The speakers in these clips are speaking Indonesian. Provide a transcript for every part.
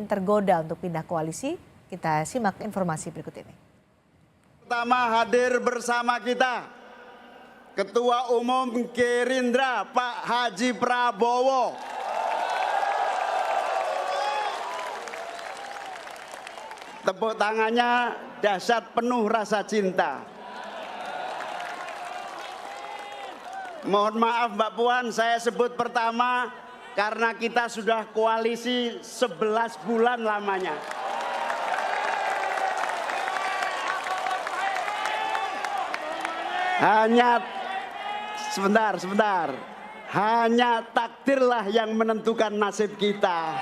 Caimin tergoda untuk pindah koalisi? Kita simak informasi berikut ini. Pertama hadir bersama kita Ketua Umum Gerindra Pak Haji Prabowo. Tepuk tangannya dahsyat penuh rasa cinta. Mohon maaf Mbak Puan, saya sebut pertama karena kita sudah koalisi 11 bulan lamanya. Hanya sebentar. Hanya takdirlah yang menentukan nasib kita.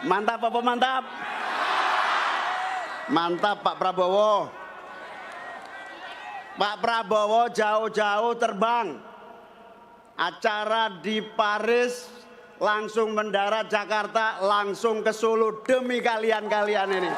Mantap apa mantap? Mantap Pak Prabowo. Pak Prabowo jauh-jauh terbang. Acara di Paris, langsung mendarat Jakarta, langsung ke Solo demi kalian-kalian ini.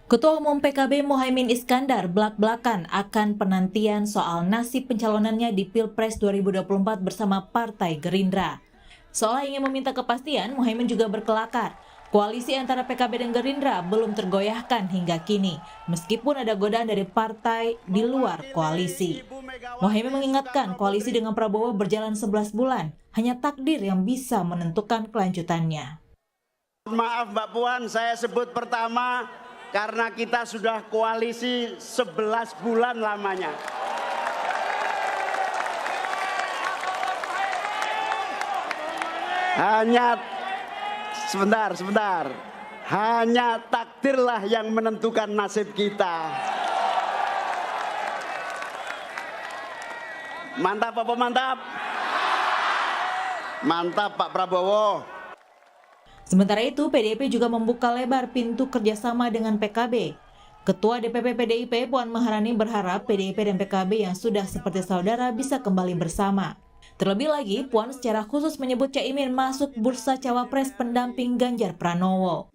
Ketua Umum PKB Muhaimin Iskandar belak-belakan akan penantian soal nasib pencalonannya di Pilpres 2024 bersama Partai Gerindra. Seolah ingin meminta kepastian, Muhaimin juga berkelakar. Koalisi antara PKB dan Gerindra belum tergoyahkan hingga kini, meskipun ada godaan dari partai di luar koalisi. Muhaimin mengingatkan koalisi dengan Prabowo berjalan 11 bulan, hanya takdir yang bisa menentukan kelanjutannya. Maaf Mbak Puan, saya sebut pertama karena kita sudah koalisi 11 bulan lamanya. Hanya sebentar. Hanya takdirlah yang menentukan nasib kita. Mantap apa mantap? Mantap Pak Prabowo. Sementara itu, PDIP juga membuka lebar pintu kerjasama dengan PKB. Ketua DPP PDIP Puan Maharani berharap PDIP dan PKB yang sudah seperti saudara bisa kembali bersama. Terlebih lagi, Puan secara khusus menyebut Caimin masuk bursa cawapres pendamping Ganjar Pranowo.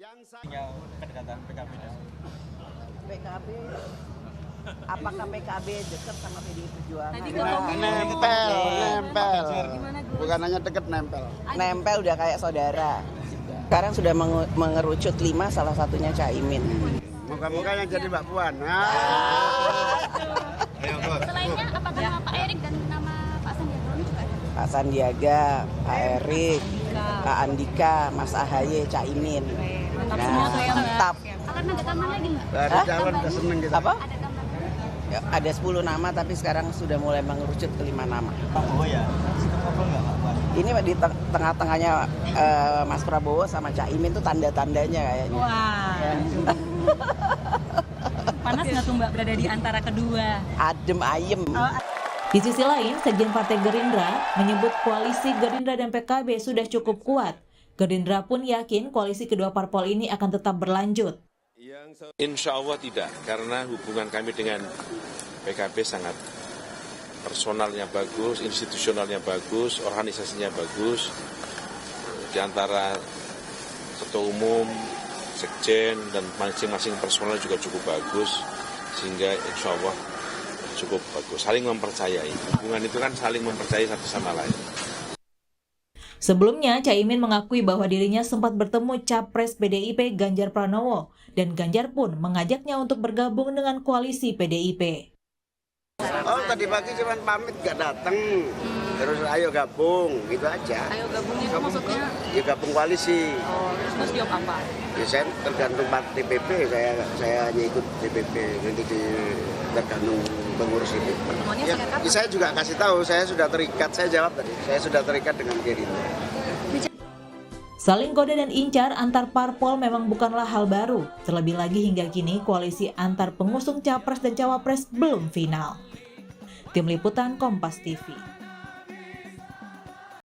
Apakah PKB dekat sama PDI Perjuangan? Nempel. Bukan hanya deket, nempel. Nempel udah kayak saudara. Sekarang sudah mengerucut 5, salah satunya Caimin. Moga-moga yang jadi Mbak Puan. Selainnya apakah nama Pak Erik dan nama Pak Sandiaga juga ada? Pak Sandiaga, Pak Erik, Pak Andika, Mas Ahaye, Caimin. Mantap. Akan ada tambahan lagi nggak? Dari calon udah seneng kita. Apa? Ada tambahan? Ya, ada 10 nama tapi sekarang sudah mulai mengerucut ke 5 nama. Oh ya, Ini di tengah-tengahnya Mas Prabowo sama Caimin tuh tanda-tandanya kayaknya. Wah. Ya. Panas nggak tuh Mbak berada di antara kedua? Adem ayem. Di sisi lain, Sekjen Partai Gerindra menyebut koalisi Gerindra dan PKB sudah cukup kuat. Gerindra pun yakin koalisi kedua parpol ini akan tetap berlanjut. Insya Allah tidak, karena hubungan kami dengan PKB sangat personalnya bagus, institusionalnya bagus, organisasinya bagus. Di antara ketua umum, sekjen, dan masing-masing personal juga cukup bagus, sehingga insya Allah cukup bagus. Saling mempercayai. Hubungan itu kan saling mempercayai satu sama lain. Sebelumnya, Caimin mengakui bahwa dirinya sempat bertemu Capres PDIP Ganjar Pranowo, dan Ganjar pun mengajaknya untuk bergabung dengan koalisi PDIP. Oh tadi pagi cuma pamit gak datang, terus ayo gabung, gitu aja. Ayo gabung itu maksudnya? Ya gabung koalisi. Oh, terus jawab apa? Ya saya tergantung DPP, saya hanya ikut DPP, nanti tergantung pengurus itu. Ya, saya juga kasih tahu, saya sudah terikat, saya jawab tadi, saya sudah terikat dengan Gerindra. Saling goda dan incar antar parpol memang bukanlah hal baru. Terlebih lagi hingga kini koalisi antar pengusung capres dan cawapres belum final. Tim Liputan Kompas TV.